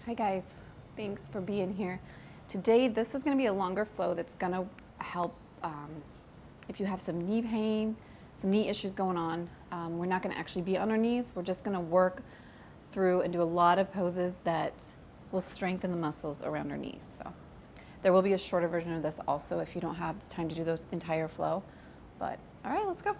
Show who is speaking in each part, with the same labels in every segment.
Speaker 1: Hi guys, thanks for being here. Today this is going to be a longer flow that's going to help if you have some knee pain, some knee issues going on. We're not going to actually be on our knees. We're just going to work through and do a lot of poses that will strengthen the muscles around our knees. So there will be a shorter version of this also if you don't have time to do the entire flow. But all right, let's go.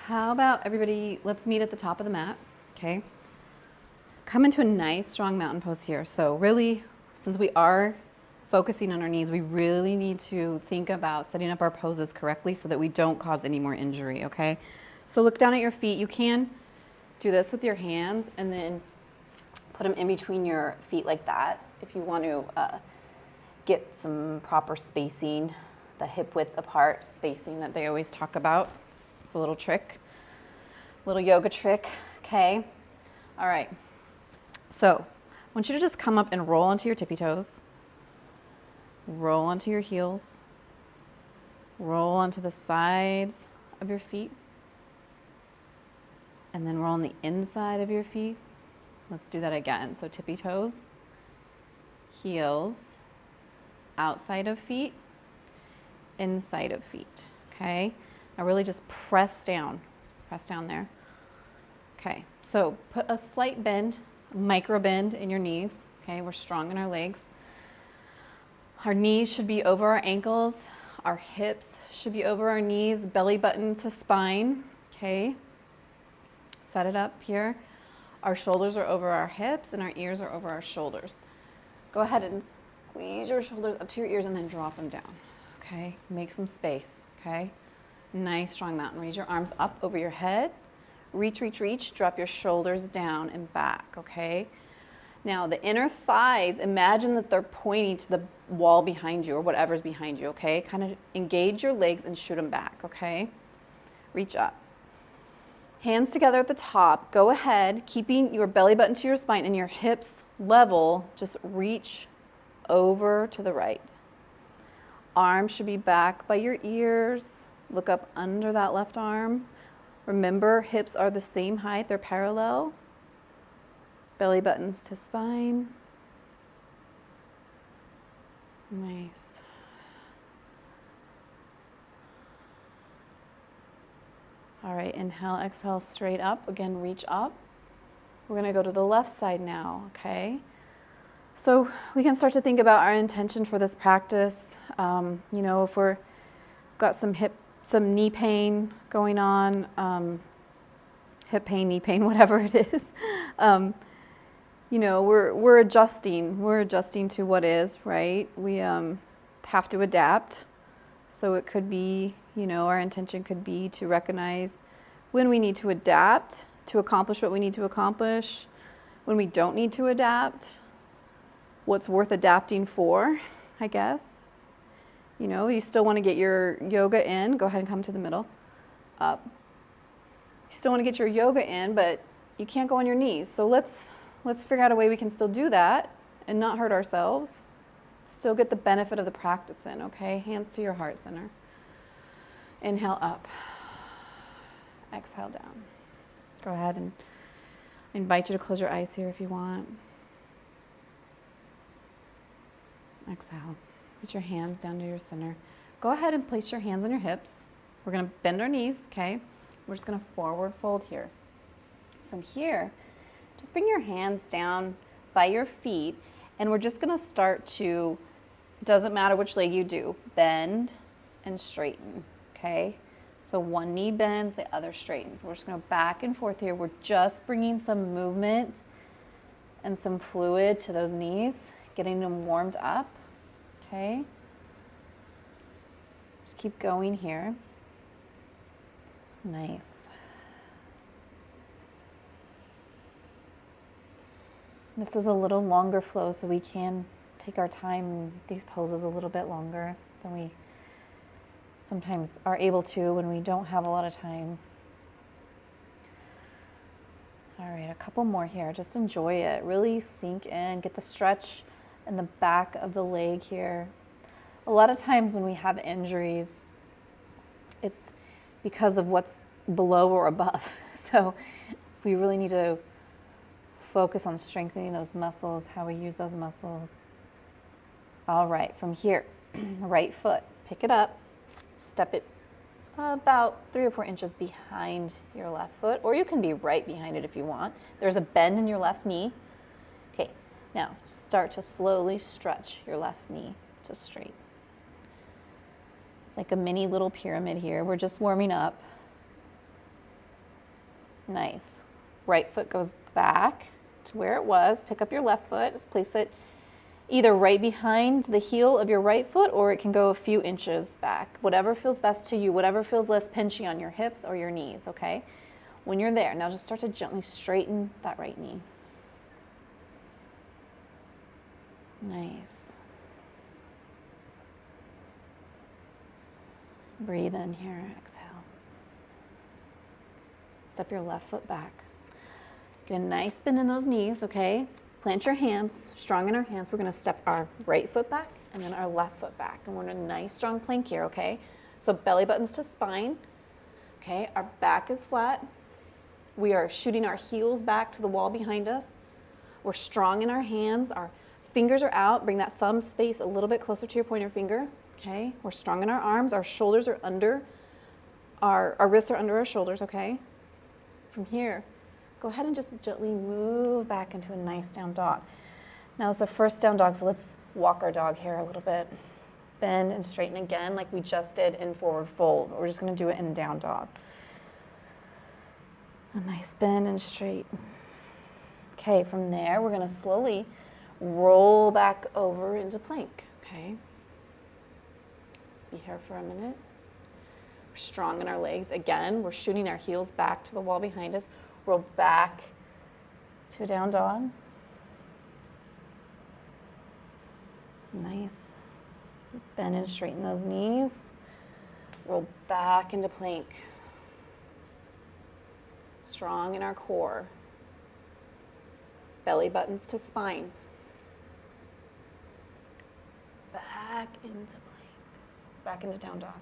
Speaker 1: How about everybody, let's meet at the top of the mat, okay? Come into a nice, strong mountain pose here. So really, since we are focusing on our knees, we really need to think about setting up our poses correctly so that we don't cause any more injury, okay? So look down at your feet. You can do this with your hands and then put them in between your feet like that if you want to get some proper spacing, the hip width apart spacing that they always talk about. It's a little trick, little yoga trick, okay? All right, so I want you to just come up and roll onto your tippy toes, roll onto your heels, roll onto the sides of your feet, and then roll on the inside of your feet. Let's do that again. So tippy toes, heels, outside of feet, inside of feet, okay? Now really just press down there. Okay, so put a slight bend, micro bend in your knees, okay? We're strong in our legs. Our knees should be over our ankles. Our hips should be over our knees, belly button to spine, okay? Set it up here. Our shoulders are over our hips and our ears are over our shoulders. Go ahead and squeeze your shoulders up to your ears and then drop them down, okay? Make some space, okay? Nice, strong mountain. Raise your arms up over your head. Reach, reach, reach. Drop your shoulders down and back, okay? Now, the inner thighs, imagine that they're pointing to the wall behind you or whatever's behind you, okay? Kind of engage your legs and shoot them back, okay? Reach up. Hands together at the top. Go ahead, keeping your belly button to your spine and your hips level. Just reach over to the right. Arms should be back by your ears. Look up under that left arm. Remember, hips are the same height, they're parallel. Belly buttons to spine. Nice. All right, inhale, exhale, straight up. Again, reach up. We're gonna go to the left side now, okay? So we can start to think about our intention for this practice. You know, if we're got some knee pain going on, hip pain, knee pain, whatever it is. You know, we're adjusting to what is, right? We have to adapt. So it could be, you know, our intention could be to recognize when we need to adapt to accomplish what we need to accomplish, when we don't need to adapt, what's worth adapting for, I guess. You know, you still want to get your yoga in. Go ahead and come to the middle. Up. You still want to get your yoga in, but you can't go on your knees. So let's figure out a way we can still do that and not hurt ourselves. Still get the benefit of the practice in, okay? Hands to your heart center. Inhale up. Exhale down. Go ahead and I invite you to close your eyes here if you want. Exhale. Put your hands down to your center. Go ahead and place your hands on your hips. We're going to bend our knees, okay? We're just going to forward fold here. From here, just bring your hands down by your feet, and we're just going to start to, doesn't matter which leg you do, bend and straighten, okay? So one knee bends, the other straightens. We're just going to back and forth here. We're just bringing some movement and some fluid to those knees, getting them warmed up. Okay, just keep going here. Nice. This is a little longer flow, so we can take our time in these poses a little bit longer than we sometimes are able to when we don't have a lot of time. All right, a couple more here. Just enjoy it. Really sink in, get the stretch in the back of the leg here. A lot of times when we have injuries, it's because of what's below or above. So we really need to focus on strengthening those muscles, how we use those muscles. All right, from here, right foot, pick it up, step it about 3 or 4 inches behind your left foot, or you can be right behind it if you want. There's a bend in your left knee. Okay, now start to slowly stretch your left knee to straight. It's like a mini little pyramid here. We're just warming up. Nice. Right foot goes back to where it was. Pick up your left foot, place it either right behind the heel of your right foot, or it can go a few inches back. Whatever feels best to you, whatever feels less pinchy on your hips or your knees, okay? When you're there, now just start to gently straighten that right knee. Nice. Breathe in here, exhale. Step your left foot back. Get a nice bend in those knees, okay? Plant your hands, strong in our hands. We're gonna step our right foot back and then our left foot back. And we're in a nice strong plank here, okay? So belly buttons to spine, okay? Our back is flat. We are shooting our heels back to the wall behind us. We're strong in our hands. Our fingers are out. Bring that thumb space a little bit closer to your pointer finger, okay? We're strong in our arms. Our shoulders are under, our wrists are under our shoulders, okay? From here, go ahead and just gently move back into a nice down dog. Now it's the first down dog, so let's walk our dog here a little bit. Bend and straighten again like we just did in forward fold. We're just gonna do it in down dog. A nice bend and straight. Okay, from there, we're gonna slowly roll back over into plank, okay? Let's be here for a minute. We're strong in our legs. Again, we're shooting our heels back to the wall behind us. Roll back to a down dog. Nice. Bend and straighten those knees. Roll back into plank. Strong in our core. Belly buttons to spine. Back into plank. Back into down dog.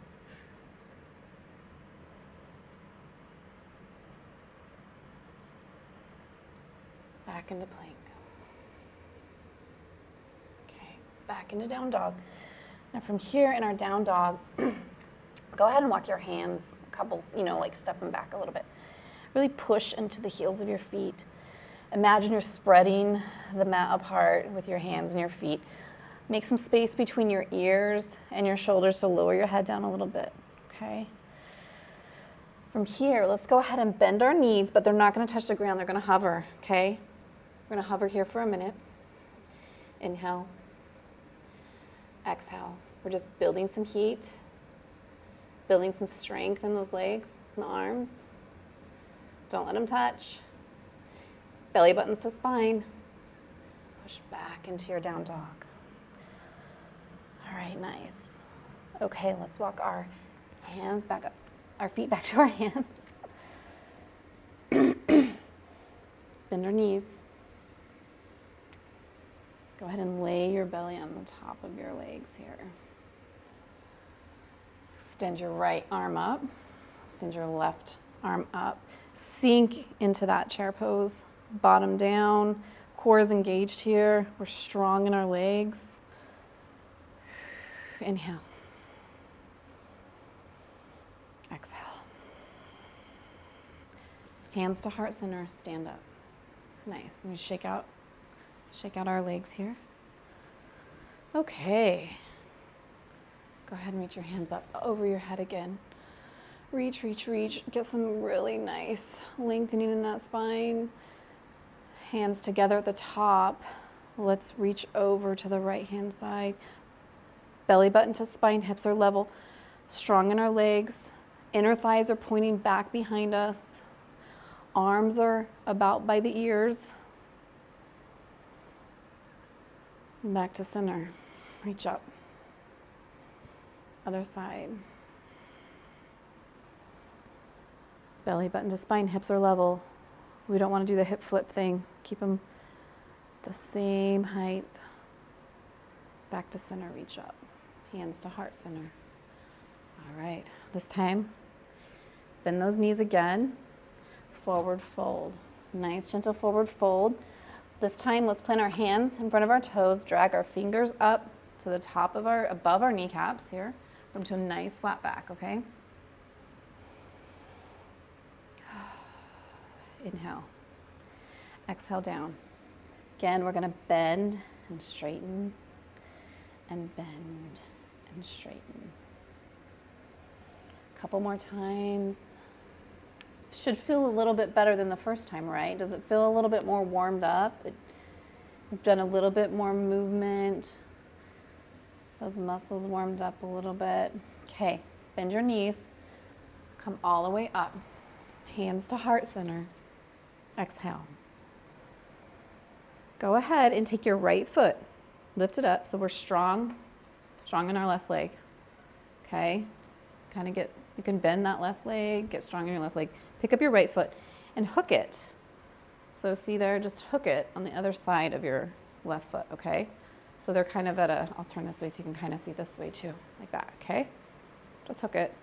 Speaker 1: Back into plank. Okay, back into down dog. Now from here in our down dog, go ahead and walk your hands a couple, like step them back a little bit. Really push into the heels of your feet. Imagine you're spreading the mat apart with your hands and your feet. Make some space between your ears and your shoulders, so lower your head down a little bit, okay? From here, let's go ahead and bend our knees, but they're not gonna touch the ground, they're gonna hover, okay? We're gonna hover here for a minute. Inhale, exhale. We're just building some heat, building some strength in those legs and the arms. Don't let them touch. Belly buttons to spine. Push back into your down dog. All right, nice. Okay, let's walk our hands back up, our feet back to our hands. Bend our knees. Go ahead and lay your belly on the top of your legs here. Extend your right arm up. Extend your left arm up. Sink into that chair pose. Bottom down. Core is engaged here. We're strong in our legs. Inhale. Exhale. Hands to heart center. Stand up. Nice. Let me shake out our legs here. Okay. Go ahead and reach your hands up over your head again. Reach, reach, reach. Get some really nice lengthening in that spine. Hands together at the top. Let's reach over to the right hand side. Belly button to spine, hips are level. Strong in our legs. Inner thighs are pointing back behind us. Arms are about by the ears. Back to center. Reach up. Other side. Belly button to spine, hips are level. We don't want to do the hip flip thing. Keep them the same height. Back to center, reach up. Hands to heart center. All right, this time, bend those knees again, forward fold. Nice, gentle forward fold. This time, let's plant our hands in front of our toes, drag our fingers up to the top of above our kneecaps here, come to a nice flat back, okay? Inhale, exhale down. Again, we're gonna bend and straighten and bend and straighten. A couple more times. Should feel a little bit better than the first time, right? Does it feel a little bit more warmed up? We've done a little bit more movement. Those muscles warmed up a little bit. Okay, bend your knees. Come all the way up. Hands to heart center. Exhale. Go ahead and take your right foot. Lift it up so we're strong in our left leg. Okay? You can bend that left leg, get strong in your left leg. Pick up your right foot and hook it. So see there, just hook it on the other side of your left foot, okay? So they're kind of I'll turn this way so you can kind of see this way too, like that, okay? Just hook it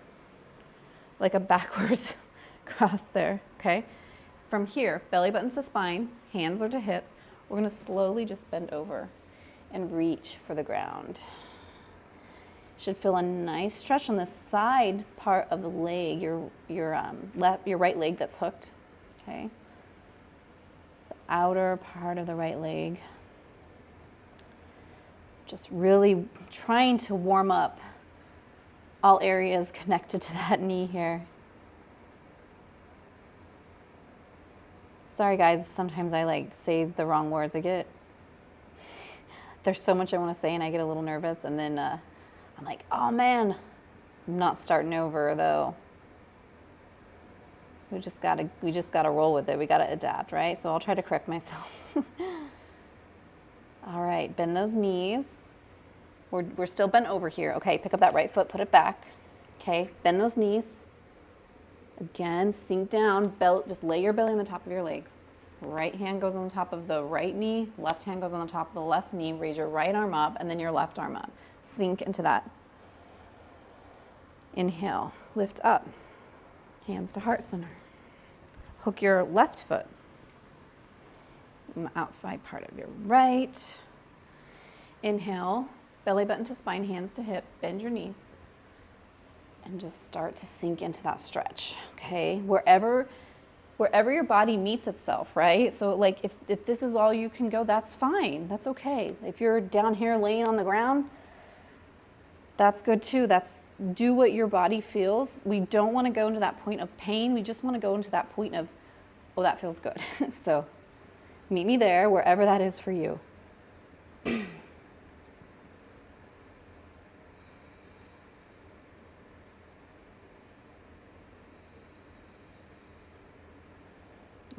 Speaker 1: like a backwards cross there, okay? From here, belly buttons to spine, hands are to hips. We're gonna slowly just bend over and reach for the ground. Should feel a nice stretch on the side part of the leg, your right leg that's hooked, okay? The outer part of the right leg. Just really trying to warm up all areas connected to that knee here. Sorry guys, sometimes I say the wrong words. There's so much I want to say and I get a little nervous, and then I'm like, oh man, I'm not starting over though. We just gotta roll with it. We gotta adapt, right? So I'll try to correct myself. All right, bend those knees. We're still bent over here. Okay, pick up that right foot, put it back. Okay, bend those knees. Again, sink down, just lay your belly on the top of your legs. Right hand goes on the top of the right knee, left hand goes on the top of the left knee. Raise your right arm up and then your left arm up. Sink into that. Inhale, lift up. Hands to heart center. Hook your left foot on the outside part of your right. Inhale, belly button to spine, hands to hip, bend your knees. And just start to sink into that stretch, okay? Wherever your body meets itself, right? So if this is all you can go, that's fine, that's okay. If you're down here laying on the ground, that's good too. Do what your body feels. We don't wanna go into that point of pain. We just wanna go into that point of, oh, that feels good. So meet me there, wherever that is for you.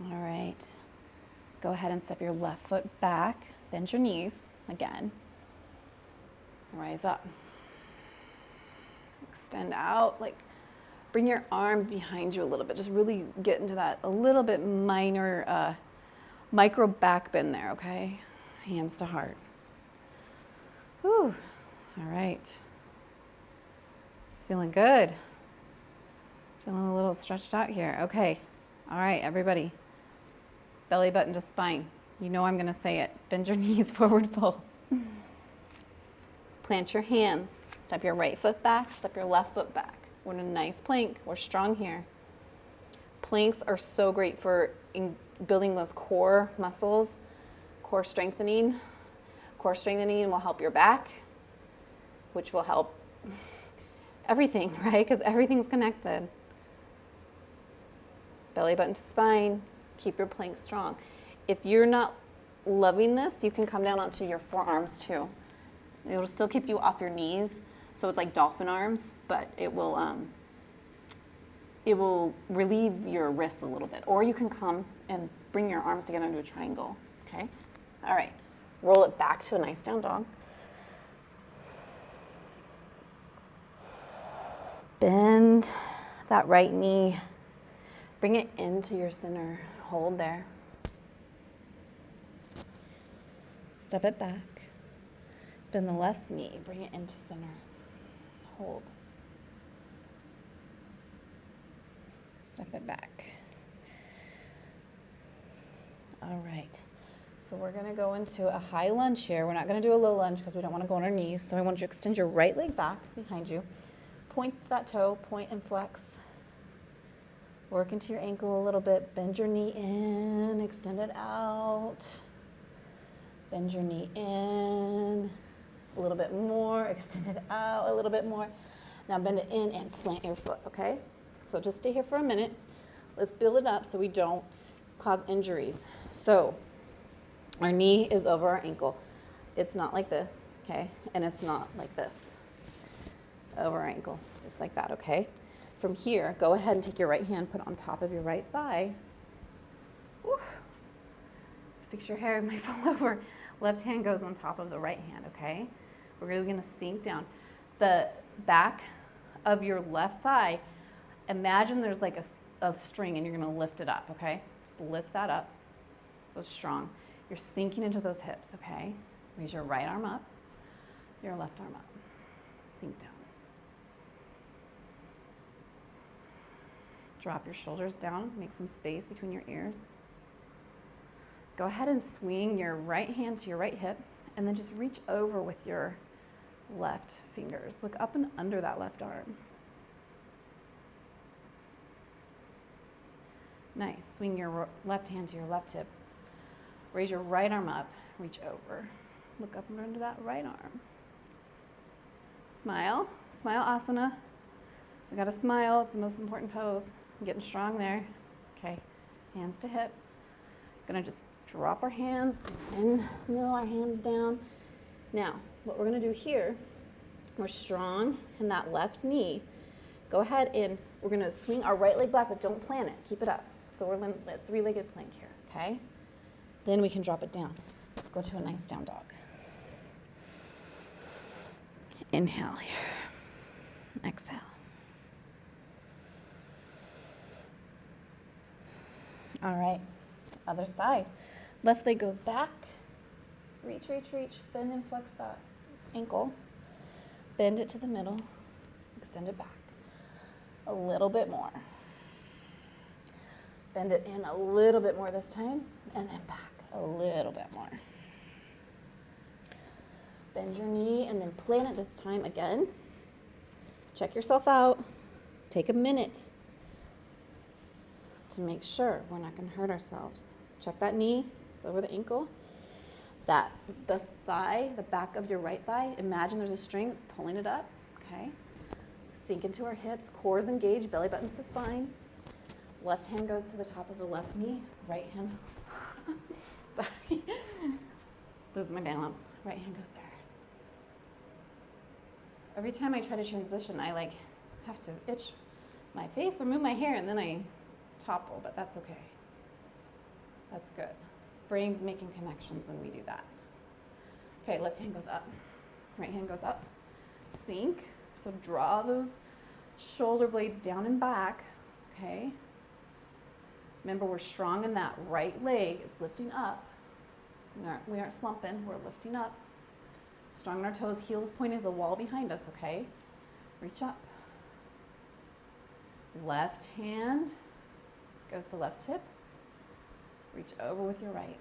Speaker 1: All right, go ahead and step your left foot back, bend your knees again, rise up, extend out, bring your arms behind you a little bit, just really get into that a little bit minor, micro back bend there, okay? Hands to heart. Whew, all right. It's feeling good. Feeling a little stretched out here, okay. All right, everybody. Belly button to spine. You know I'm gonna say it. Bend your knees, forward fold. Plant your hands. Step your right foot back, step your left foot back. We're in a nice plank. We're strong here. Planks are so great for building those core muscles, core strengthening. Core strengthening will help your back, which will help everything, right? Because everything's connected. Belly button to spine. Keep your plank strong. If you're not loving this, you can come down onto your forearms too. It'll still keep you off your knees, so it's like dolphin arms, but it will relieve your wrists a little bit. Or you can come and bring your arms together into a triangle, okay? All right, roll it back to a nice down dog. Bend that right knee, bring it into your center. Hold there. Step it back. Bend the left knee, bring it into center. Hold. step it back. All right, so we're gonna go into a high lunge here. We're not gonna do a low lunge because we don't wanna go on our knees. So I want you to extend your right leg back behind you. Point that toe, point and flex. Work into your ankle a little bit. Bend your knee in, extend it out. Bend your knee in, a little bit more, extend it out a little bit more. Now bend it in and plant your foot, okay? So just stay here for a minute. Let's build it up so we don't cause injuries. So our knee is over our ankle. It's not like this, okay? And it's not like this. Over our ankle, just like that, okay? From here, go ahead and take your right hand, put it on top of your right thigh. Oof. Fix your hair, it might fall over. Left hand goes on top of the right hand, okay? We're really gonna sink down. The back of your left thigh, imagine there's like a string and you're gonna lift it up, okay? Just lift that up, so strong. You're sinking into those hips, okay? Raise your right arm up, your left arm up. Sink down. Drop your shoulders down, make some space between your ears. Go ahead and swing your right hand to your right hip, and then just reach over with your left fingers. Look up and under that left arm. Nice. Swing your left hand to your left hip. Raise your right arm up, reach over. Look up and under that right arm. Smile. Smile asana. We gotta smile. It's the most important pose. I'm getting strong there. Okay. Hands to hip. Gonna just drop our hands and mill our hands down. Now, what we're gonna do here, we're strong in that left knee. Go ahead and we're gonna swing our right leg back, but don't plant it. Keep it up. So we're in a three-legged plank here, okay? Then we can drop it down. Go to a nice down dog. Inhale here. Exhale. All right, other side. Left leg goes back. Reach, reach, reach. Bend and flex that ankle. Bend it to the middle. Extend it back. A little bit more. Bend it in a little bit more this time, and then back a little bit more. Bend your knee and then plant it this time again. Check yourself out. Take a minute to make sure we're not going to hurt ourselves. Check that knee. It's over the ankle. The thigh, the back of your right thigh, imagine there's a string that's pulling it up, okay? Sink into our hips, core is engaged, belly button's to spine. Left hand goes to the top of the left knee, right hand, sorry, lose my balance, right hand goes there. Every time I try to transition, I like have to itch my face or move my hair and then I topple, but that's okay. That's good. Brain's making connections when we do that. Okay, left hand goes up, right hand goes up, sink. So draw those shoulder blades down and back, okay? Remember, we're strong in that right leg. It's lifting up. We aren't slumping, we're lifting up. Strong in our toes, heels pointing to the wall behind us, okay? Reach up. Left hand goes to left hip. Reach over with your right.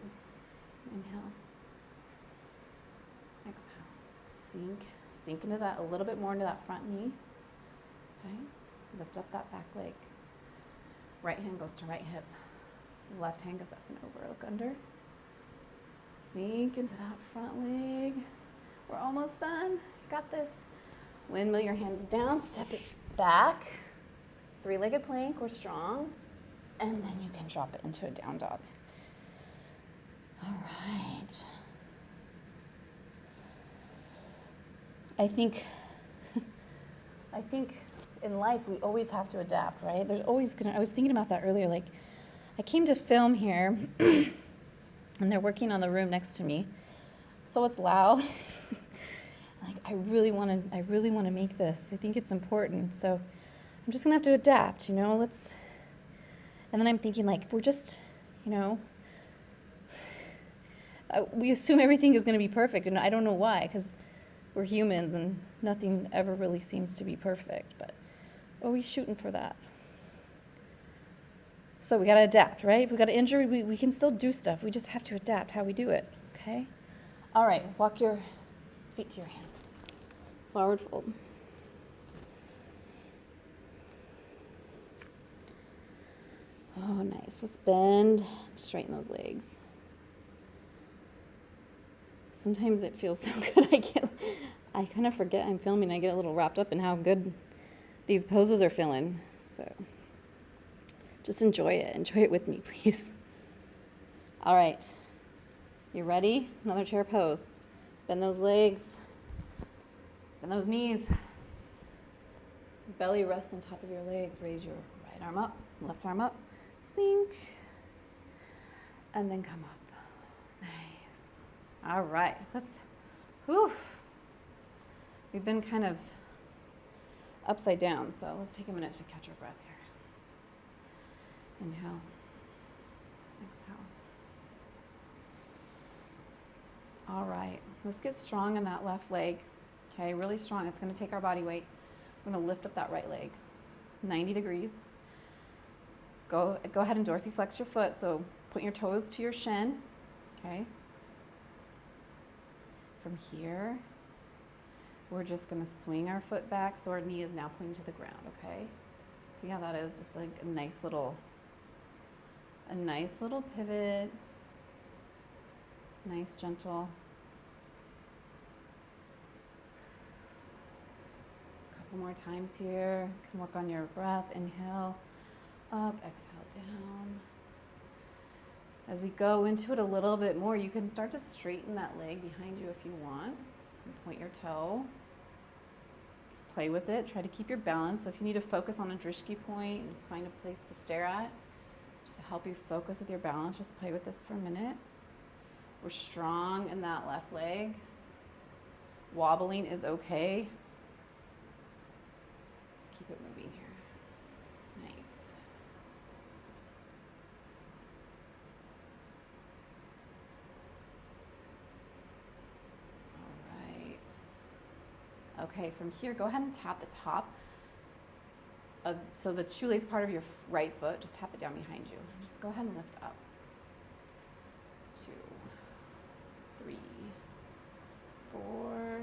Speaker 1: Inhale. Exhale. Sink. Sink into that a little bit more into that front knee. Okay? Lift up that back leg. Right hand goes to right hip. Left hand goes up and over. Look under. Sink into that front leg. We're almost done. Got this. Windmill your hands down. Step it back. Three-legged plank. We're strong. And then you can drop it into a down dog. All right. I think in life we always have to adapt, right? There's always I was thinking about that earlier. Like, I came to film here, and they're working on the room next to me, so it's loud. Like, I really want to make this. I think it's important. So I'm just gonna have to adapt, you know. And then I'm thinking, like, we're just, you know, we assume everything is going to be perfect, and I don't know why, because we're humans and nothing ever really seems to be perfect, but always shooting for that. So we got to adapt, right? If we got an injury, we can still do stuff. We just have to adapt how we do it, okay? All right, walk your feet to your hands. Forward fold. Oh, nice. Let's bend, straighten those legs. Sometimes it feels so good. I kind of forget I'm filming. I get a little wrapped up in how good these poses are feeling. So just enjoy it. Enjoy it with me, please. All right. You ready? Another chair pose. Bend those legs. Bend those knees. Belly rests on top of your legs. Raise your right arm up, left arm up. Sink. And then come up. Nice. All right. Whew. We've been kind of upside down, so let's take a minute to catch our breath here. Inhale. Exhale. All right. Let's get strong in that left leg. Okay, really strong. It's going to take our body weight. We're going to lift up that right leg. 90 degrees. Go ahead and dorsiflex your foot. So put your toes to your shin. Okay. From here, we're just going to swing our foot back so our knee is now pointing to the ground, okay? See how that is? Just like a nice little pivot. Nice, gentle. A couple more times here. You can work on your breath. Inhale, up, exhale, down. As we go into it a little bit more, you can start to straighten that leg behind you if you want. And point your toe. Just play with it. Try to keep your balance. So if you need to focus on a drishti point, just find a place to stare at. Just to help you focus with your balance, just play with this for a minute. We're strong in that left leg. Wobbling is okay. Just keep it moving here. Nice. Okay, from here, go ahead and tap the top so the shoelace part of your right foot, just tap it down behind you. Just go ahead and lift up. 2, 3, 4,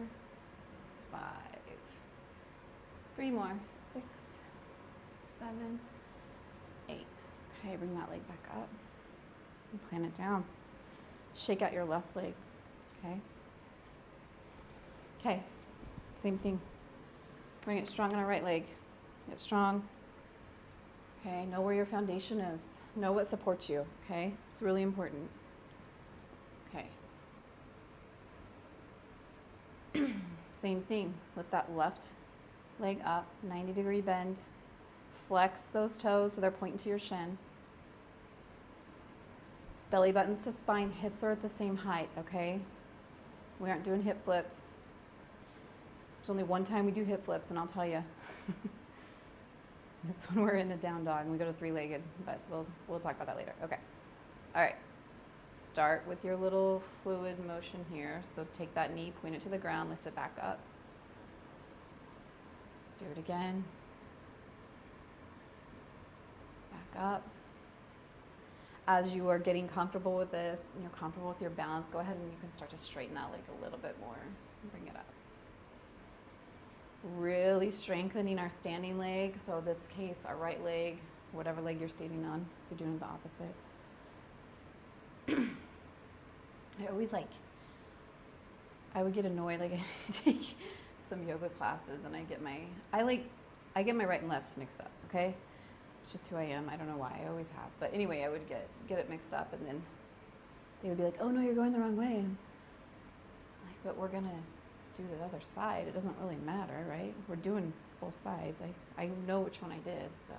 Speaker 1: 5. 3 more. 6, 7, 8. Okay, bring that leg back up and plant it down. Shake out your left leg, okay? Okay. Same thing. We're going to get strong in our right leg. Get strong. Okay, know where your foundation is. Know what supports you, okay? It's really important. Okay. Same thing. Lift that left leg up, 90-degree bend. Flex those toes so they're pointing to your shin. Belly buttons to spine, hips are at the same height, okay? We aren't doing hip flips. There's only one time we do hip flips, and I'll tell you. It's when we're in a down dog and we go to 3-legged, but we'll talk about that later. Okay. All right. Start with your little fluid motion here. So take that knee, point it to the ground, lift it back up. Let's do it again. Back up. As you are getting comfortable with this and you're comfortable with your balance, go ahead and you can start to straighten that leg a little bit more and bring it up. Really strengthening our standing leg. So in this case, our right leg, whatever leg you're standing on, if you're doing the opposite. I would get annoyed, like I take some yoga classes and I get my right and left mixed up, okay? It's just who I am. I don't know why, I always have. But anyway, I would get it mixed up and then they would be like, oh no, you're going the wrong way. I'm like, but we're gonna do the other side. It doesn't really matter, right? We're doing both sides. I know which one I did, so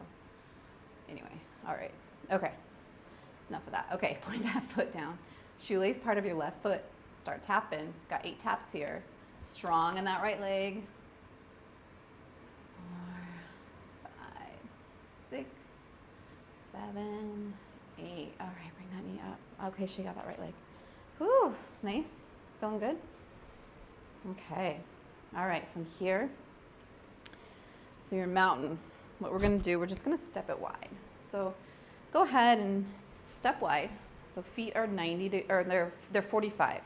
Speaker 1: anyway, all right. Okay, enough of that. Okay, point that foot down. Shoelace part of your left foot. Start tapping. Got 8 taps here. Strong in that right leg. 4, 5, 6, 7, 8. All right, bring that knee up. Okay, shake out that right leg. Whew, nice. Feeling good? Okay, all right, from here, so your mountain, what we're gonna do, we're just gonna step it wide. So Go ahead and step wide. So feet are 90, or they're 45.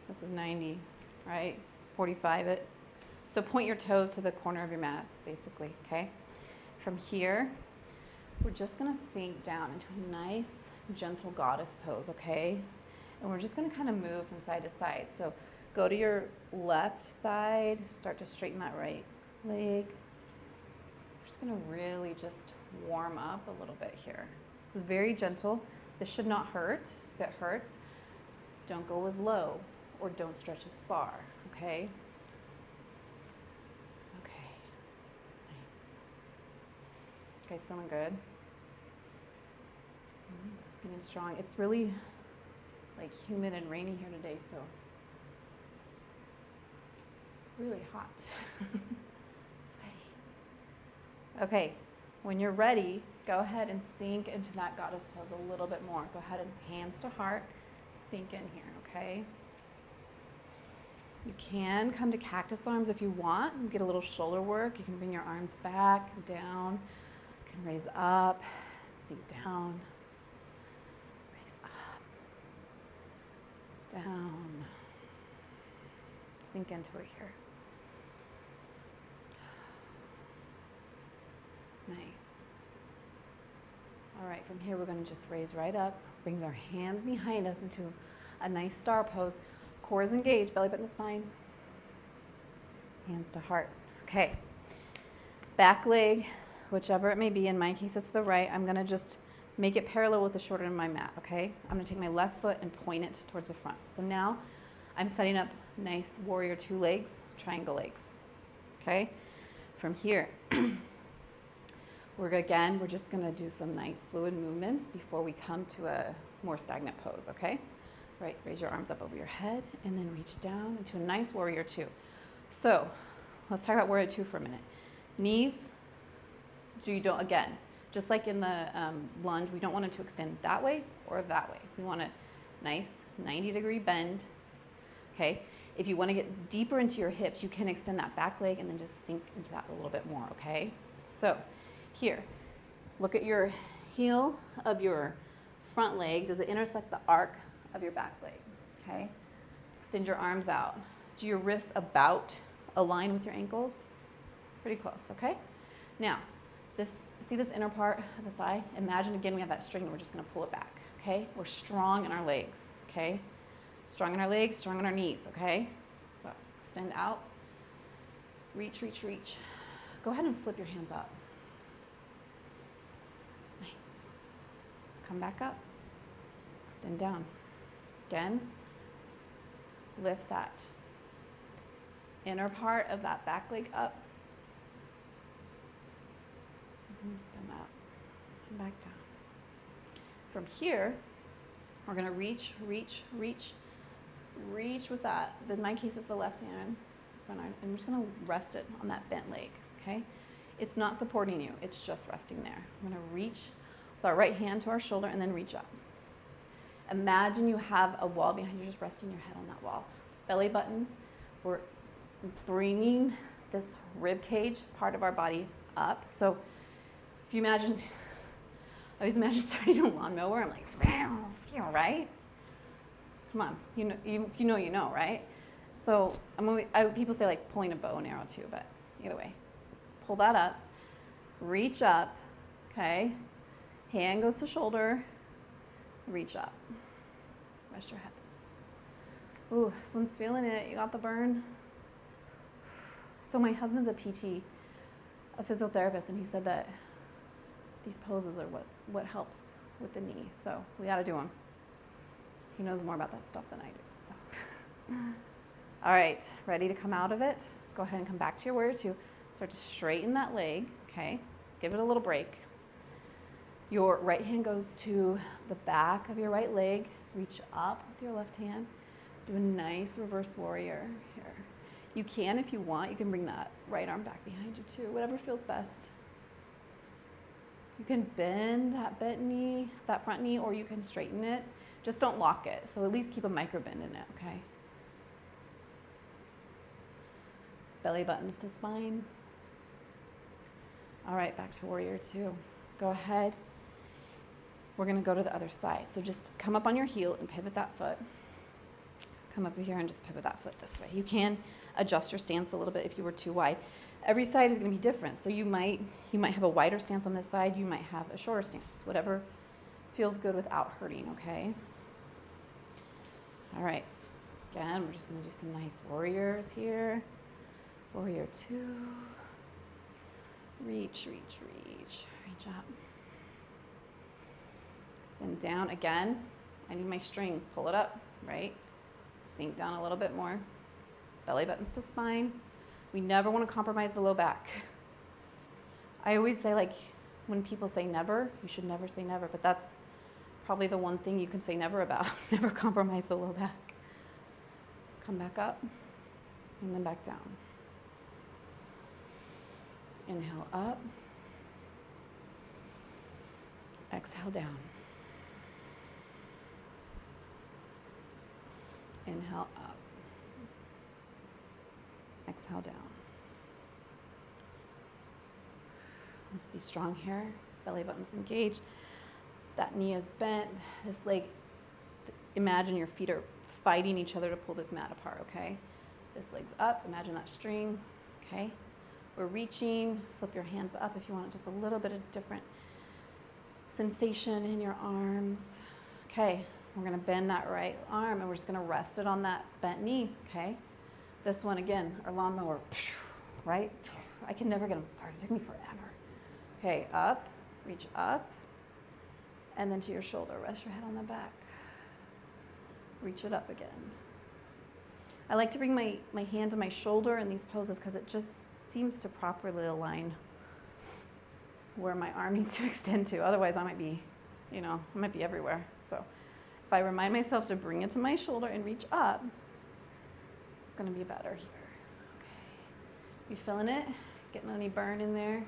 Speaker 1: This is 90, right? 45 it. So point your toes to the corner of your mats, basically, okay? From here, we're just gonna sink down into a nice, gentle goddess pose, okay? And we're just gonna kind of move from side to side. So go to your left side, start to straighten that right leg. We're just gonna really just warm up a little bit here. This is very gentle. This should not hurt. If it hurts, don't go as low or don't stretch as far, okay? Okay, nice. You guys feeling good? Feeling strong. It's really like humid and rainy here today, so really hot. Sweaty. Okay, when you're ready, go ahead and sink into that goddess pose a little bit more. Go ahead and hands to heart, sink in here, okay? You can come to cactus arms if you want and get a little shoulder work. You can bring your arms back, down. You can raise up, sink down. Raise up, down. Sink into it here. Nice. All right, from here we're going to just raise right up, brings our hands behind us into a nice star pose. Core is engaged, belly button to spine. Hands to heart. Okay. Back leg, whichever it may be. In my case, it's the right. I'm going to just make it parallel with the shoulder in my mat, okay? I'm going to take my left foot and point it towards the front. So now I'm setting up nice warrior two legs, triangle legs, okay? From here, we're just going to do some nice fluid movements before we come to a more stagnant pose, okay? Right, raise your arms up over your head and then reach down into a nice warrior two. So let's talk about warrior two for a minute. Knees, so you don't, again, just like in the lunge, we don't want it to extend that way or that way. We want a nice 90-degree bend, okay? If you want to get deeper into your hips, you can extend that back leg and then just sink into that a little bit more, okay? So here, look at your heel of your front leg. Does it intersect the arc of your back leg, okay? Extend your arms out. Do your wrists about align with your ankles? Pretty close, okay? Now, see this inner part of the thigh? Imagine again we have that string and we're just gonna pull it back, okay? We're strong in our legs, okay? Strong in our legs, strong in our knees, okay? So extend out, reach, reach, reach. Go ahead and flip your hands up. Nice. Come back up, extend down. Again, lift that inner part of that back leg up. Stand up and back down. From here, we're going to reach, reach, reach, reach with that. In my case, it's the left hand, front arm, and we're just going to rest it on that bent leg, okay? It's not supporting you. It's just resting there. I'm going to reach with our right hand to our shoulder and then reach up. Imagine you have a wall behind you, just resting your head on that wall. Belly button, we're bringing this rib cage part of our body up. So if you imagine, I always imagine starting a lawnmower, I'm like, right? Come on, if you know, right? So people say like pulling a bow and arrow too, but either way, pull that up, reach up, okay? Hand goes to shoulder, reach up, rest your head. Ooh, someone's feeling it. You got the burn? So my husband's a PT, a physical therapist, and he said that these poses are what helps with the knee. So we got to do them. He knows more about that stuff than I do. So, all right, ready to come out of it? Go ahead and come back to your warrior two. Start to straighten that leg. Okay, just give it a little break. Your right hand goes to the back of your right leg. Reach up with your left hand. Do a nice reverse warrior here. You can, if you want, you can bring that right arm back behind you too, whatever feels best. You can bend that bent knee, that front knee, or you can straighten it. Just don't lock it. So at least keep a micro bend in it, okay? Belly buttons to spine. All right, back to warrior two. Go ahead. We're going to go to the other side. So just come up on your heel and pivot that foot. Come up here and just pivot that foot this way. You can adjust your stance a little bit if you were too wide. Every side is going to be different. So you might have a wider stance on this side. You might have a shorter stance. Whatever feels good without hurting, okay? All right. Again, we're just going to do some nice warriors here. Warrior 2. Reach, reach, reach. Reach up. Extend down again. I need my string. Pull it up, right? Sink down a little bit more. Belly buttons to spine. We never want to compromise the low back. I always say, like, when people say never, you should never say never, but that's probably the one thing you can say never about. Never compromise the low back. Come back up and then back down. Inhale up. Exhale down. Inhale up. Exhale down. Let's be strong here. Belly buttons engaged. That knee is bent. This leg, imagine your feet are fighting each other to pull this mat apart, okay? This leg's up. Imagine that string, okay? We're reaching. Flip your hands up if you want just a little bit of different sensation in your arms. Okay, we're going to bend that right arm and we're just going to rest it on that bent knee, okay? This one again, our lawnmower, right? I can never get them started. It took me forever. Okay, up, reach up, and then to your shoulder. Rest your head on the back. Reach it up again. I like to bring my hand to my shoulder in these poses because it just seems to properly align where my arm needs to extend to. Otherwise, I might be, I might be everywhere. So if I remind myself to bring it to my shoulder and reach up, it's going to be better here. Okay. You feeling it? Getting any burn in there?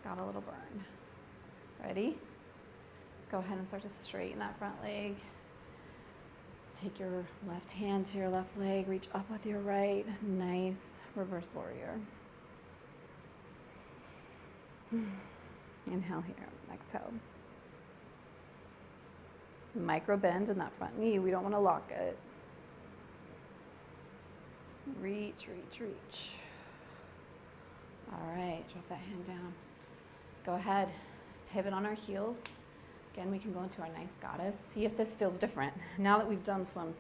Speaker 1: Got a little burn. Ready? Go ahead and start to straighten that front leg. Take your left hand to your left leg. Reach up with your right. Nice reverse warrior. Inhale here. Exhale. Micro bend in that front knee. We don't want to lock it. Reach, reach, reach. All right. Drop that hand down. Go ahead. Pivot on our heels. Again, we can go into our nice goddess. See if this feels different. Now that we've done some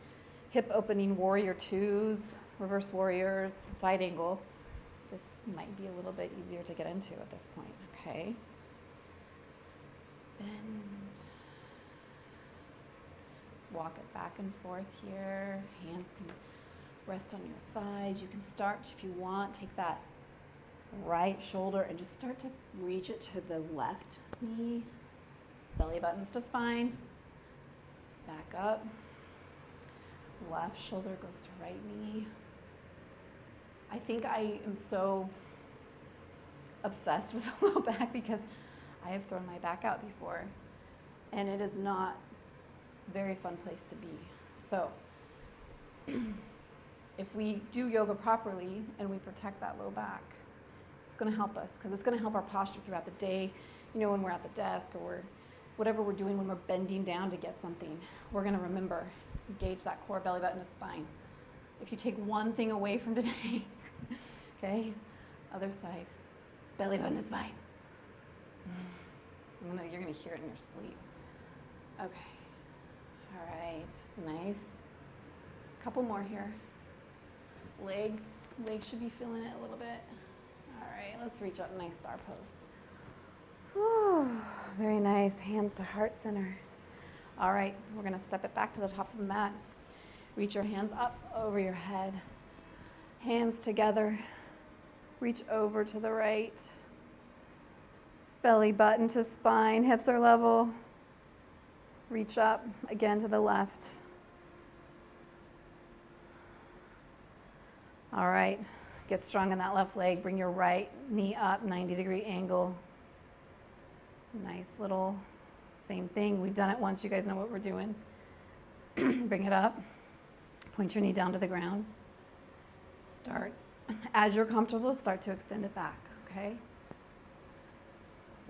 Speaker 1: hip opening warrior 2s, reverse warriors, side angle, this might be a little bit easier to get into at this point, okay? Bend. Just walk it back and forth here. Hands can rest on your thighs. You can start, if you want, take that right shoulder and just start to reach it to the left knee. Belly buttons to spine. Back up. Left shoulder goes to right knee. I think I am so obsessed with the low back because I have thrown my back out before, and it is not a very fun place to be. So if we do yoga properly and we protect that low back, it's going to help us because it's going to help our posture throughout the day. When we're at the desk or whatever we're doing when we're bending down to get something, we're going to remember, engage that core, belly button to spine. If you take one thing away from today, okay, other side, belly button to spine. You're going to hear it in your sleep. Okay, all right, nice. Couple more here. Legs should be feeling it a little bit. All right, let's reach up, nice star pose. Whew, very nice, hands to heart center. All right, we're gonna step it back to the top of the mat. Reach your hands up over your head. Hands together. Reach over to the right. Belly button to spine, hips are level. Reach up again to the left. All right, get strong in that left leg. Bring your right knee up, 90-degree angle. Nice little, same thing. We've done it once. You guys know what we're doing. Bring it up. Point your knee down to the ground. Start. As you're comfortable, start to extend it back, okay?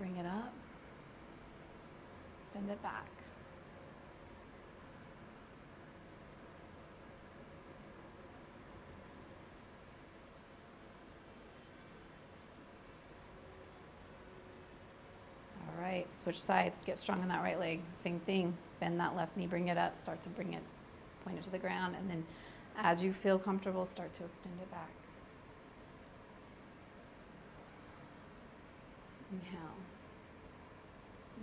Speaker 1: Bring it up. Extend it back. All right, switch sides. Get strong in that right leg. Same thing. Bend that left knee, bring it up, start to bring it, point it to the ground, and then as you feel comfortable, start to extend it back. Inhale.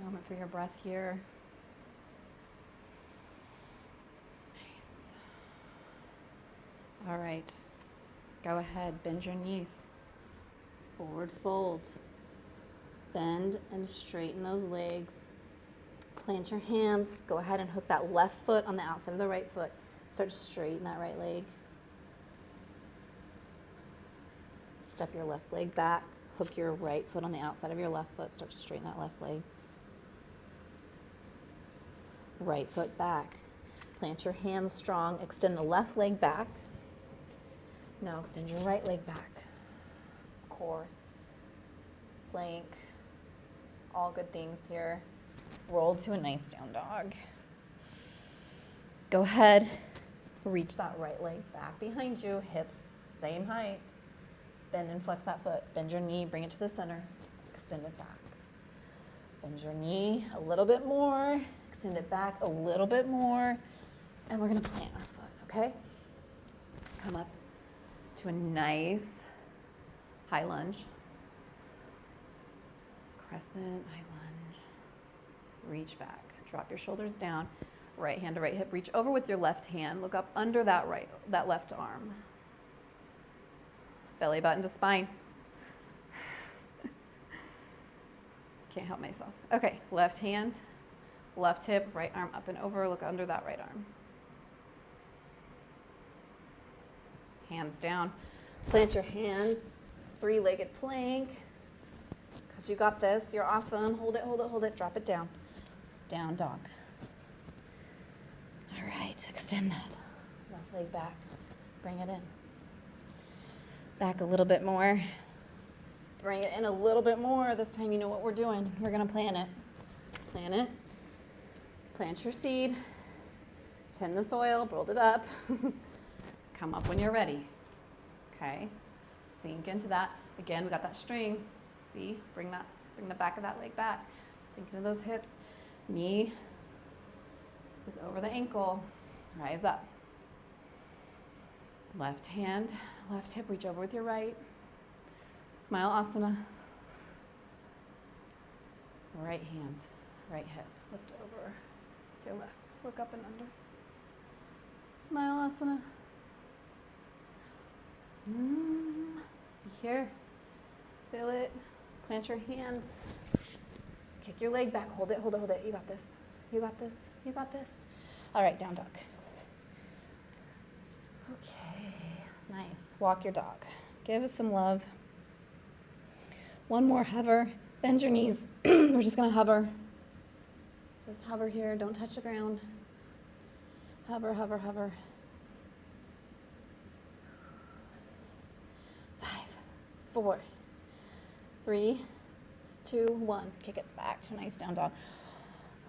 Speaker 1: Moment for your breath here. Nice. All right. Go ahead, bend your knees. Forward fold. Bend and straighten those legs. Plant your hands. Go ahead and hook that left foot on the outside of the right foot. Start to straighten that right leg. Step your left leg back. Hook your right foot on the outside of your left foot. Start to straighten that left leg. Right foot back. Plant your hands strong. Extend the left leg back. Now extend your right leg back. Core. Plank. All good things here. Roll to a nice down dog. Go ahead. Reach that right leg back behind you. Hips same height. Bend and flex that foot. Bend your knee. Bring it to the center. Extend it back. Bend your knee a little bit more. Extend it back a little bit more. And we're going to plant our foot, okay? Come up to a nice high lunge. Crescent, high lunge. Reach back. Drop your shoulders down. Right hand to right hip. Reach over with your left hand. Look up under that left arm. Belly button to spine. Can't help myself. Okay, left hand, left hip, right arm up and over. Look under that right arm. Hands down. Plant your hands. Three-legged plank. Because you got this. You're awesome. Hold it, hold it, hold it. Drop it down. Down dog. All right, extend that. Left leg back. Bring it in. Back a little bit more. Bring it in a little bit more. This time you know what we're doing. We're going to plant it. Plant it. Plant your seed. Tend the soil. Build it up. Come up when you're ready. Okay. Sink into that. Again, we got that string. See? Bring the back of that leg back. Sink into those hips. Knee is over the ankle. Rise up. Left hand, left hip, reach over with your right. Smile asana. Right hand, right hip, lift over with your left. Look up and under. Smile asana. Be here. Feel it. Plant your hands. Kick your leg back. Hold it, hold it, hold it. You got this. You got this. You got this. All right, down dog. Okay, nice. Walk your dog. Give it some love. One more hover. Bend your knees. We're just going to hover. Just hover here. Don't touch the ground. Hover, hover, hover. 5, 4, 3, 2, 1. Kick it back to a nice down dog.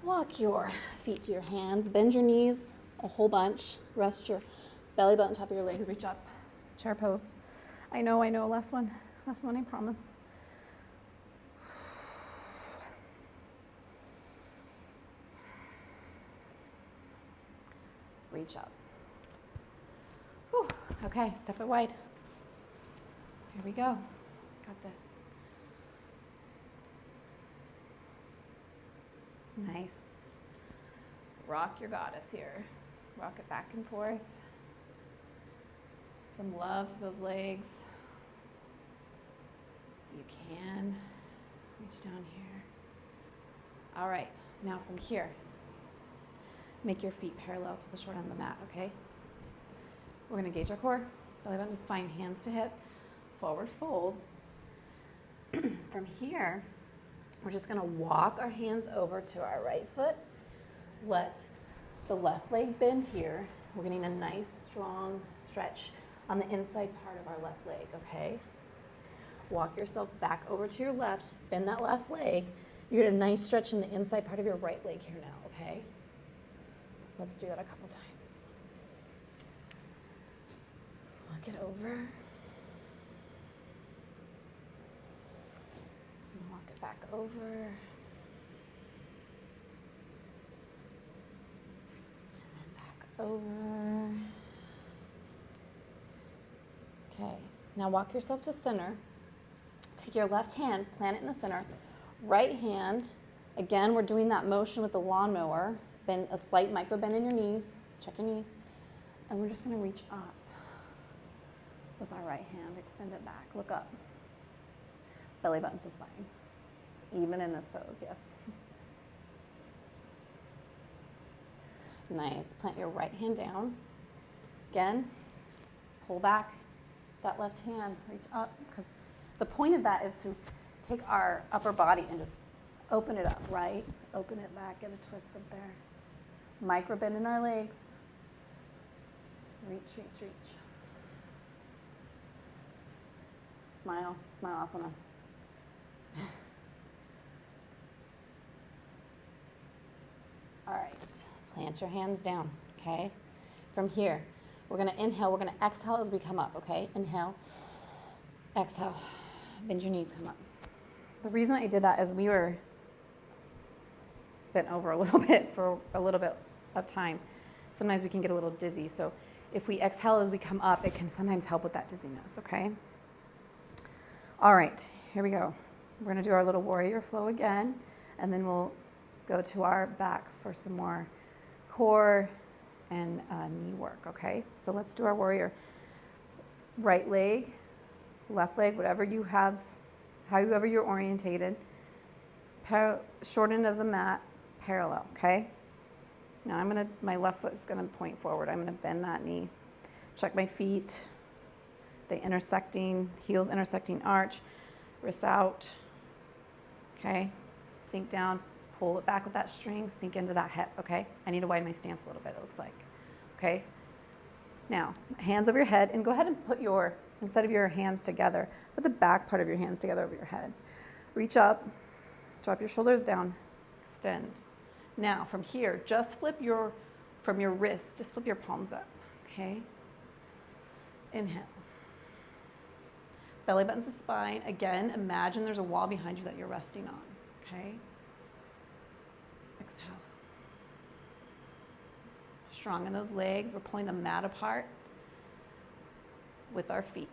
Speaker 1: Walk your feet to your hands. Bend your knees a whole bunch. Rest your belly button, top of your legs. Reach up. Chair pose. I know. Last one, I promise. Reach up. Whew. Okay, step it wide. Here we go. Got this. Nice. Rock your goddess here. Rock it back and forth. Some love to those legs. You can reach down here. All right, now from here, make your feet parallel to the short end of the mat, okay? We're gonna gauge our core, belly button to spine, hands to hip, forward fold. From here, we're just gonna walk our hands over to our right foot. Let the left leg bend here. We're getting a nice, strong stretch on the inside part of our left leg, okay? Walk yourself back over to your left, bend that left leg. You're gonna nice stretch in the inside part of your right leg here now, okay? So let's do that a couple times. Walk it over. And walk it back over. And then back over. Okay, now walk yourself to center. Take your left hand, plant it in the center. Right hand, again, we're doing that motion with the lawnmower. Bend a slight micro bend in your knees. Check your knees. And we're just gonna reach up with our right hand. Extend it back, look up. Belly button to spine. Even in this pose, yes. Nice, plant your right hand down. Again, pull back that left hand, reach up, because the point of that is to take our upper body and just open it up, right? Open it back, get a twist up there. Micro bend in our legs. Reach, reach, reach. Smile, smile asana. All right, plant your hands down, okay? From here, we're gonna inhale, we're gonna exhale as we come up, okay? Inhale, exhale, bend your knees, come up. The reason I did that is we were bent over a little bit for a little bit of time. Sometimes we can get a little dizzy, so if we exhale as we come up, it can sometimes help with that dizziness, okay? All right, here we go. We're gonna do our little warrior flow again, and then we'll go to our backs for some more core and knee work, okay? So let's do our warrior. Right leg, left leg, whatever you have, however you're orientated. Short end of the mat, parallel, okay? Now my left foot is gonna point forward. I'm gonna bend that knee. Check my feet, the intersecting, heels intersecting arch, wrists out, okay? Sink down, pull it back with that string, sink into that hip, okay? I need to widen my stance a little bit, it looks like, okay? Now, hands over your head, and go ahead and put instead of your hands together, put the back part of your hands together over your head. Reach up, drop your shoulders down, extend. Now, from here, just from your wrist, just flip your palms up, okay? Inhale. Belly button to spine. Again, imagine there's a wall behind you that you're resting on, okay? Exhale. Strong in those legs. We're pulling the mat apart with our feet.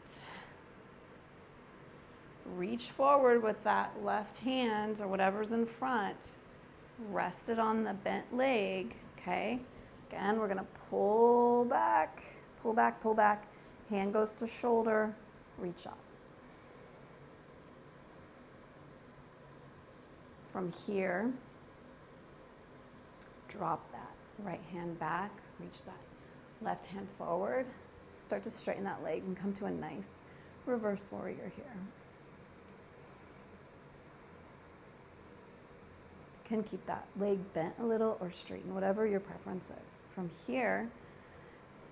Speaker 1: Reach forward with that left hand or whatever's in front. Rest it on the bent leg, okay? Again, we're gonna pull back, pull back, pull back. Hand goes to shoulder, reach up. From here, drop that right hand back, reach that left hand forward. Start to straighten that leg and come to a nice reverse warrior here. Can keep that leg bent a little or straighten, whatever your preference is. From here,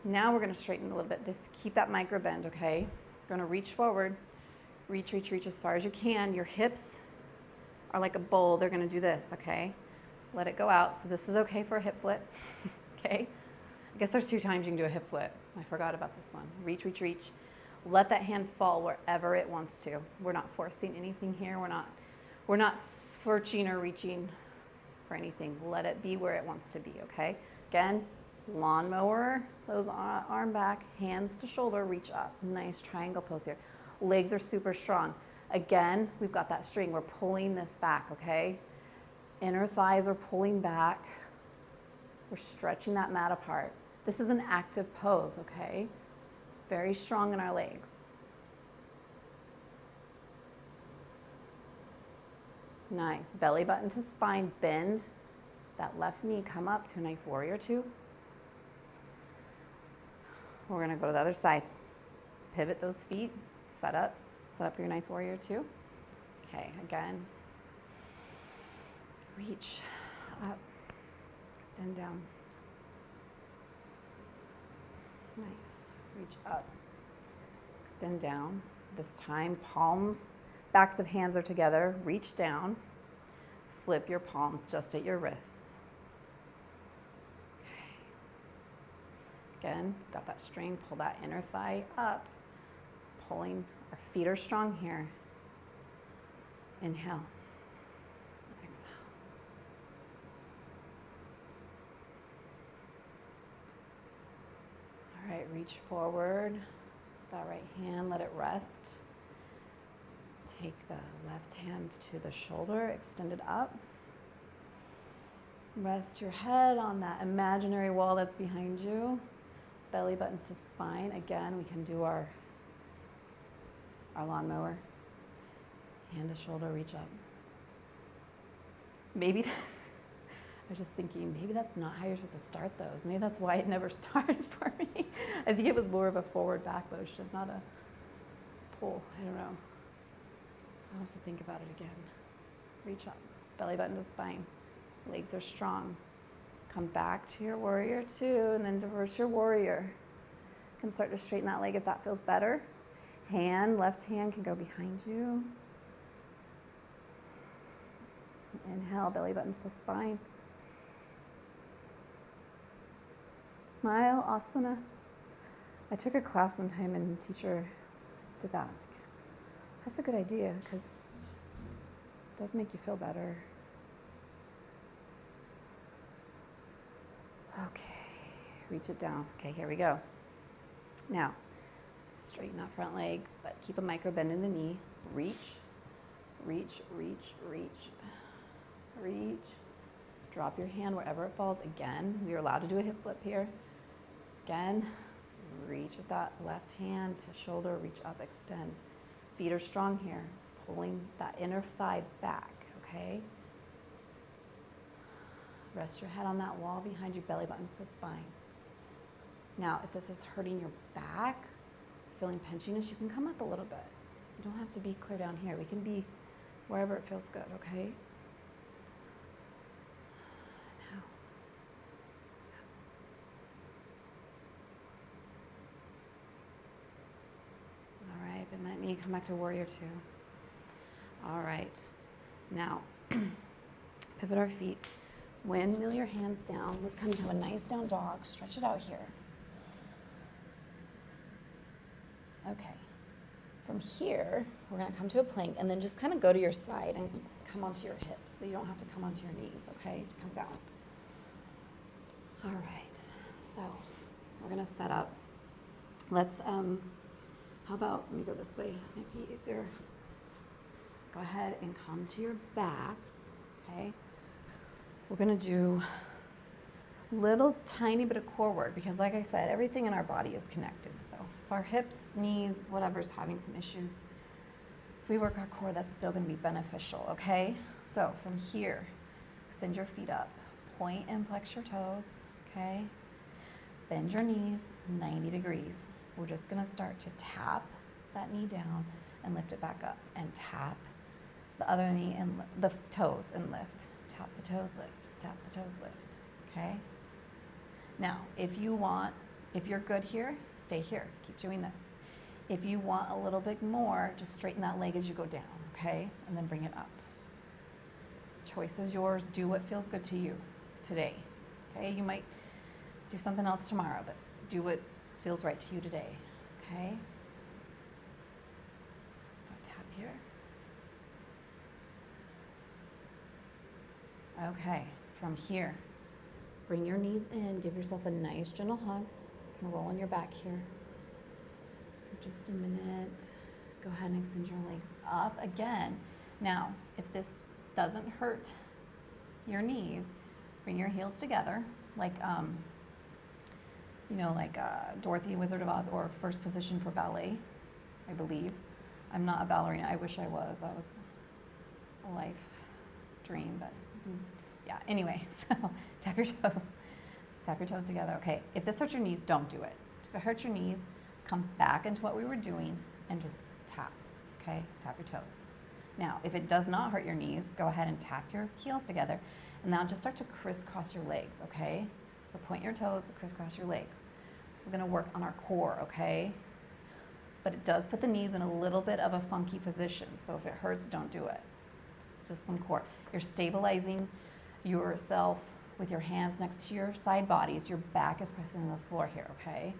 Speaker 1: now we're gonna straighten a little bit. Keep that micro bend, okay? You're gonna reach forward, reach, reach, reach as far as you can. Your hips are like a bowl. They're gonna do this, okay? Let it go out. So this is okay for a hip flip, okay? I guess there's 2 times you can do a hip flip. I forgot about this one. Reach, reach, reach. Let that hand fall wherever it wants to. We're not forcing anything here. We're not searching or reaching for anything. Let it be where it wants to be, okay? Again, lawnmower, those arm back, hands to shoulder, reach up. Nice triangle pose here. Legs are super strong. Again, we've got that string. We're pulling this back, okay? Inner thighs are pulling back. We're stretching that mat apart. This is an active pose, okay? Very strong in our legs. Nice. Belly button to spine, bend that left knee, come up to a nice warrior 2. We're gonna go to the other side. Pivot those feet, set up for your nice warrior 2. Okay, again. Reach up, extend down. Nice. Reach up, extend down. This time, palms, backs of hands are together. Reach down. Flip your palms just at your wrists. Okay. Again, got that string. Pull that inner thigh up. Pulling, our feet are strong here. Inhale. Exhale. All right, reach forward. That right hand, let it rest. Take the left hand to the shoulder, extend it up. Rest your head on that imaginary wall that's behind you. Belly button to spine. Again, we can do our lawnmower. Hand to shoulder, reach up. Maybe, I was just thinking, maybe that's not how you're supposed to start those. Maybe that's why it never started for me. I think it was more of a forward back motion, not a pull. I don't know. I'll have to think about it again. Reach up, belly button to spine. Legs are strong. Come back to your warrior two and then reverse your warrior. You can start to straighten that leg if that feels better. Left hand can go behind you. Inhale, belly buttons to spine. Smile, asana. I took a class one time and the teacher did that. I was like, that's a good idea because it does make you feel better. Okay, reach it down. Okay, here we go. Now, straighten that front leg, but keep a micro bend in the knee. Reach, reach, reach, reach, reach. Drop your hand wherever it falls. Again, we are allowed to do a hip flip here. Again, reach with that left hand to shoulder, reach up, extend. Feet are strong here, pulling that inner thigh back, okay? Rest your head on that wall behind you, belly buttons to spine. Now, if this is hurting your back, feeling pinchiness, you can come up a little bit. You don't have to be clear down here. We can be wherever it feels good, okay? Now, all right, bend that knee, come back to warrior two. All right, now, pivot our feet. Windmill your hands down. Let's come to a nice down dog. Stretch it out here. Okay. From here, we're going to come to a plank and then just kind of go to your side and come onto your hips so you don't have to come onto your knees, okay, to come down. All right. So we're going to set up. Let's, how about, let me go this way, might be easier. Go ahead and come to your backs, okay? We're gonna do little tiny bit of core work because like I said, everything in our body is connected. So if our hips, knees, whatever's having some issues, if we work our core, that's still gonna be beneficial, okay? So from here, extend your feet up, point and flex your toes, okay? Bend your knees 90 degrees. We're just gonna start to tap that knee down and lift it back up and tap the other knee and the toes and lift. Tap the toes, lift, tap the toes, lift, okay? Now, if you're good here, stay here, keep doing this. If you want a little bit more, just straighten that leg as you go down, okay? And then bring it up. Choice is yours, do what feels good to you today, okay? You might do something else tomorrow, but do what feels right to you today, okay? So tap here. Okay, from here, bring your knees in, give yourself a nice gentle hug. You can roll on your back here for just a minute. Go ahead and extend your legs up again. Now, if this doesn't hurt your knees, bring your heels together, like Dorothy, Wizard of Oz, or first position for ballet, I believe. I'm not a ballerina. I wish I was. That was a life dream, but yeah, anyway, so tap your toes together. Okay, if this hurts your knees, don't do it. If it hurts your knees, come back into what we were doing and just tap, okay? Tap your toes. Now, if it does not hurt your knees, go ahead and tap your heels together and now just start to crisscross your legs, okay? So point your toes, crisscross your legs. This is gonna work on our core, okay? but it does put the knees in a little bit of a funky position. So if it hurts, don't do it. It's just some core. You're stabilizing yourself with your hands next to your side bodies. Your back is pressing on the floor here, okay?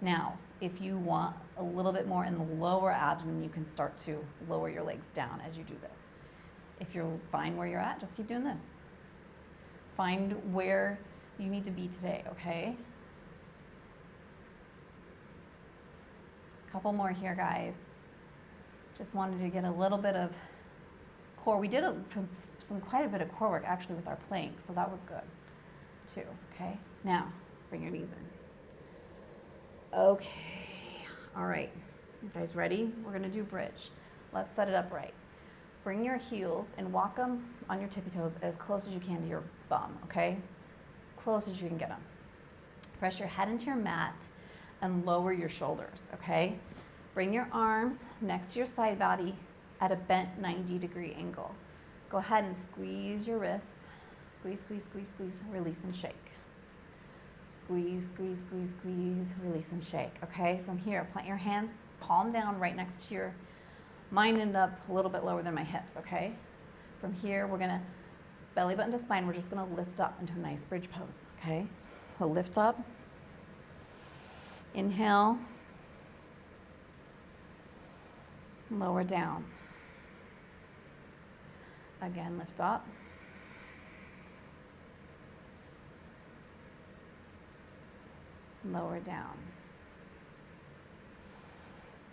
Speaker 1: Now, if you want a little bit more in the lower abdomen, you can start to lower your legs down as you do this. If you're fine where you're at, just keep doing this. Find where you need to be today, okay? Couple more here, guys. Just wanted to get a little bit of core. We did quite a bit of core work actually with our plank, so that was good too, okay? Now, bring your knees in. Okay, all right. You guys ready? We're gonna do bridge. Let's set it up right. Bring your heels and walk them on your tippy toes as close as you can to your bum, okay? As close as you can get them. Press your head into your mat and lower your shoulders, okay? Bring your arms next to your side body at a bent 90-degree angle. Go ahead and squeeze your wrists. Squeeze, squeeze, squeeze, squeeze, release and shake. Squeeze, squeeze, squeeze, squeeze, release and shake, okay? From here, plant your hands, palm down right next to your, mine ended up a little bit lower than my hips, okay? From here, we're gonna belly button to spine, we're just gonna lift up into a nice bridge pose, okay? So lift up, inhale, lower down. Again, lift up. Lower down.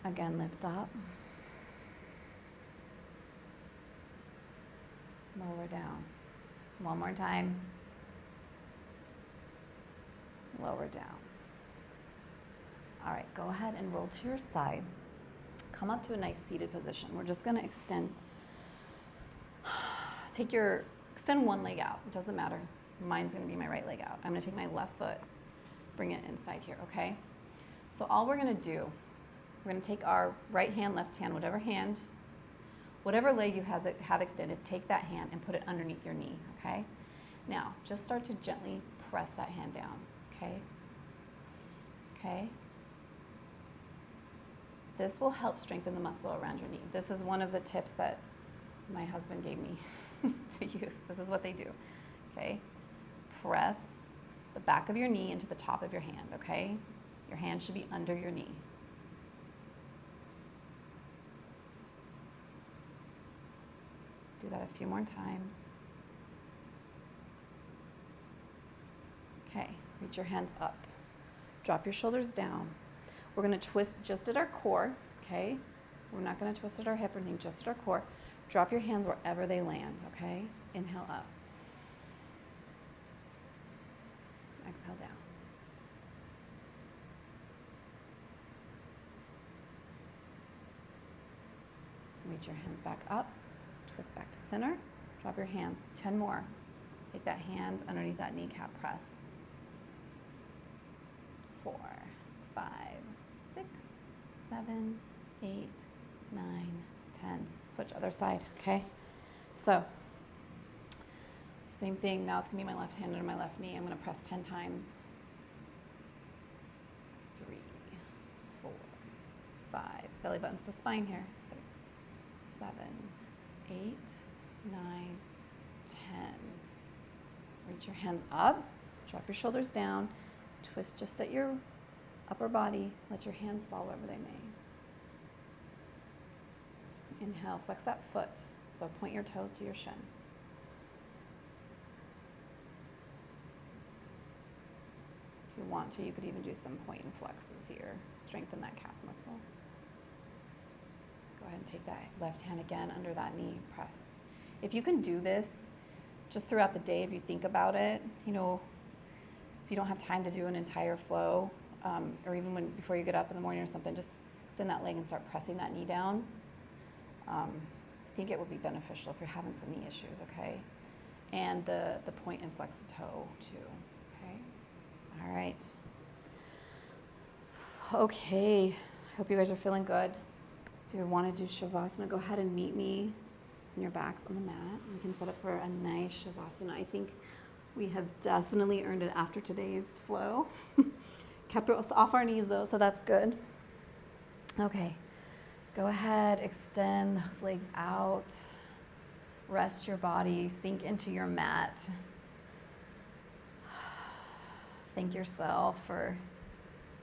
Speaker 1: Again, lift up. Lower down. One more time. Lower down. All right, go ahead and roll to your side. Come up to a nice seated position. We're just gonna extend, extend one leg out. It doesn't matter. Mine's gonna be my right leg out. I'm gonna take my left foot, bring it inside here, okay? So all we're gonna do, we're gonna take our right hand, left hand, whatever leg you have extended, take that hand and put it underneath your knee, okay? Now, just start to gently press that hand down, okay? Okay? This will help strengthen the muscle around your knee. This is one of the tips that my husband gave me to use. This is what they do, okay? Press the back of your knee into the top of your hand, okay? Your hand should be under your knee. Do that a few more times. Okay, reach your hands up. Drop your shoulders down. We're gonna twist just at our core, okay? We're not gonna twist at our hip or anything, just at our core. Drop your hands wherever they land, okay? Inhale up. Exhale down. Reach your hands back up, twist back to center. Drop your hands, 10 more. Take that hand underneath that kneecap, press. 4, 5, 6, 7, 8, 9, 10. Switch other side, okay? So, same thing, now it's gonna be my left hand under my left knee. I'm gonna press 10 times. 3, 4, 5. Belly buttons to spine here. 6, 7, 8, 9, 10. Reach your hands up, drop your shoulders down, twist just at your upper body. Let your hands fall wherever they may. Inhale, flex that foot. So point your toes to your shin. If you want to, you could even do some point and flexes here. Strengthen that calf muscle. Go ahead and take that left hand again under that knee, press. If you can do this just throughout the day, if you think about it, you know, if you don't have time to do an entire flow, or even before you get up in the morning or something, just extend that leg and start pressing that knee down. I think it would be beneficial if you're having some knee issues, okay? And the point and flex the toe too, okay? All right. Okay, I hope you guys are feeling good. If you want to do Shavasana, go ahead and meet me and your backs on the mat. We can set up for a nice Shavasana. I think we have definitely earned it after today's flow. Kept us off our knees though, so that's good. Okay, go ahead, extend those legs out. Rest your body, sink into your mat. Thank yourself for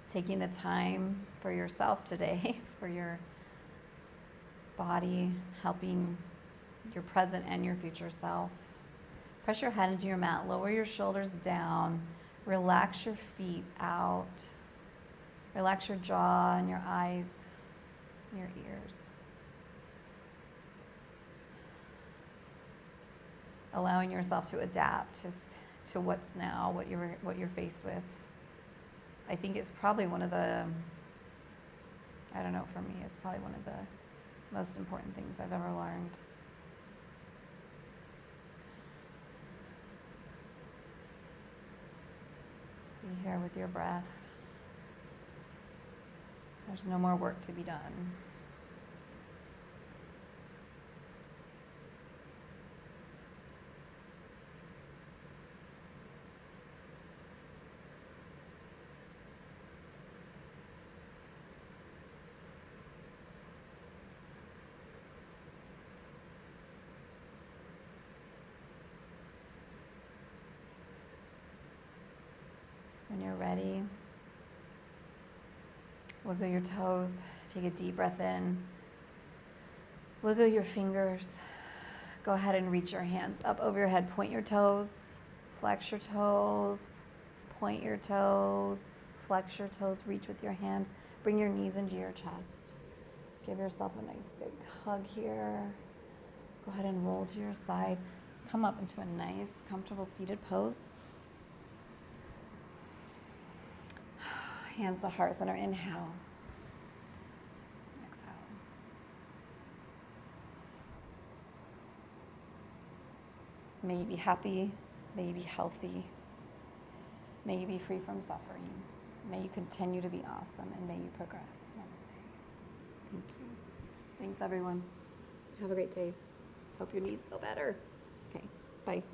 Speaker 1: taking the time for yourself today, for your body, helping your present and your future self. Press your head into your mat, lower your shoulders down, relax your feet out, relax your jaw and your eyes and your ears. Allowing yourself to adapt to what's now, what you're faced with. I think it's probably one of the, I don't know, for me, it's probably one of the most important things I've ever learned. Just be here with your breath. There's no more work to be done. When you're ready, wiggle your toes, take a deep breath in, wiggle your fingers, go ahead and reach your hands up over your head, point your toes, flex your toes, point your toes, flex your toes, reach with your hands, bring your knees into your chest. Give yourself a nice big hug here. Go ahead and roll to your side, come up into a nice, comfortable seated pose. Hands to heart center, inhale. Exhale. May you be happy, may you be healthy, may you be free from suffering, may you continue to be awesome, and may you progress. Namaste. Thank you. Thanks, everyone. Have a great day. Hope your knees feel better. Okay, bye.